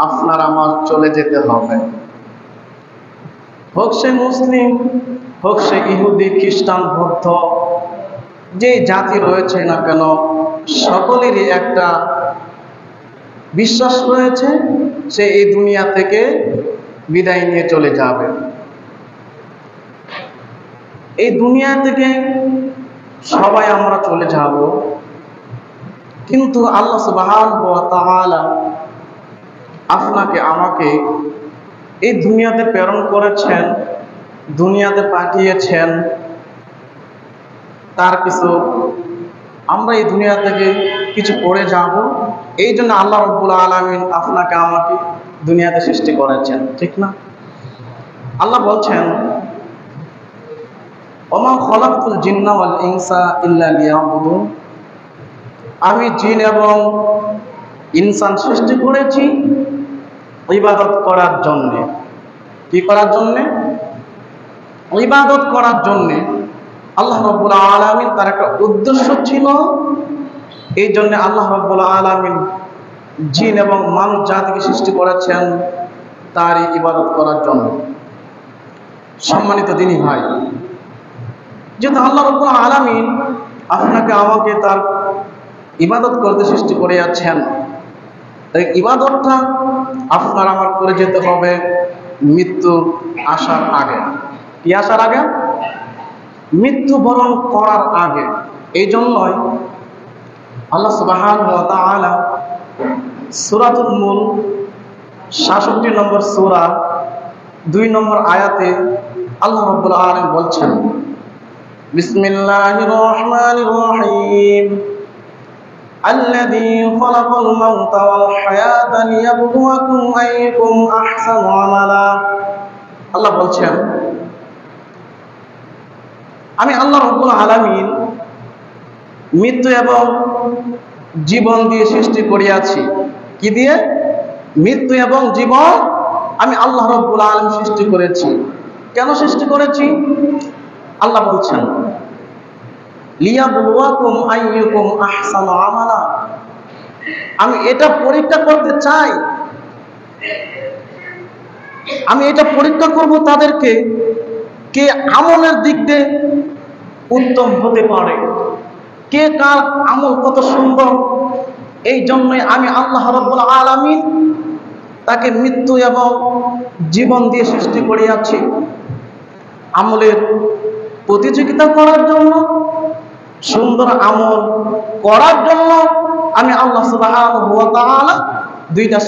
আপনার আমার চলে যেতে হবে, হোক সে মুসলিম, হোক সে ইহুদি, খ্রিস্টান, বৌদ্ধ, যে জাতি রয়েছে না কেন, সকলেরই একটা বিশ্বাস রয়েছে সে এই দুনিয়া থেকে বিদায় নিয়ে চলে যাবে। এই দুনিয়া থেকে সবাই আমরা চলে যাব, কিন্তু আল্লাহ সুবহানাহু ওয়া তাআলা আপনাকে আমাকে এই দুনিয়াতে প্রেরণ করেছেন, দুনিয়াতে পাঠিয়েছেন, তার কিছু আমরা এই দুনিয়া থেকে কিছু করে যাব। এই জন্য আল্লাহ রাব্বুল আলামিন আপনাকে আমাকে দুনিয়াতে সৃষ্টি করেছেন, ঠিক না? আল্লাহ বলছেন, ওমা খলাকতুল জিন্না ওয়াল ইনসা ইল্লা লিয়াবুদুন, আমি জিন এবং ইনসান সৃষ্টি করেছি ইবাদত করার জন্য। কি করার জন্য? ইবাদত করার জন্য। আল্লাহ রাব্বুল আলামিন তার একটা উদ্দেশ্য ছিল, এই জন্য আল্লাহ রাব্বুল আলামিন জিন এবং মানুষ জাতিকে সৃষ্টি করেছেন তারই ইবাদত করার জন্য। সম্মানিত দিনী ভাই, যেহেতু আল্লাহ রাব্বুল আলামিন আপনাকে আমাকে তার ইবাদত করতে সৃষ্টি করে আছেন, তাই ইবাদতটা আপনার আমার করে যেতে হবে মৃত্যু আসার আগে। কি আসার আগে? মৃত্যুবরণ করার আগে। এই জন্যই আল্লাহ সুবহানাহু ওয়া তাআলা সূরাতুল মুলক 66 নম্বর সূরা 2 নম্বর আয়াতে আল্লাহ রাব্বুল আলামিন বলছেন, বিসমিল্লাহির রহমানির রহিম, الذي خلق الموت والحياة ليبلوكم أيكم أحسن عملا। আল্লাহ বলছেন, আমি আল্লাহ রাব্বুল আলামিন মৃত্যু এবং জীবন দিয়ে সৃষ্টি করিয়াছি। কি দিয়ে? মৃত্যু এবং জীবন আমি আল্লাহ রাব্বুল আলামিন সৃষ্টি করেছি। কেন সৃষ্টি করেছি? আল্লাহ বলছেন, লিয়াবলুয়াকুম আইয়ুকুম আহসানু আমালা, আমি এটা পরীক্ষা করতে চাই, আমি এটা পরীক্ষা করব তাদেরকে কে আমলের দিক দিয়ে উত্তম হতে পারে, কে কার আমল কত সুন্দর। এই জন্যই আমি আল্লাহ রাব্বুল আলামিন তাকে মৃত্যু এবং জীবন দিয়ে সৃষ্টি করিয়াছি, আমলের প্রতিযোগিতা করার জন্য, সুন্দর আমল করার জন্য আমি আল্লাহ সুবহানাহু ওয়া তাআলা দুইটা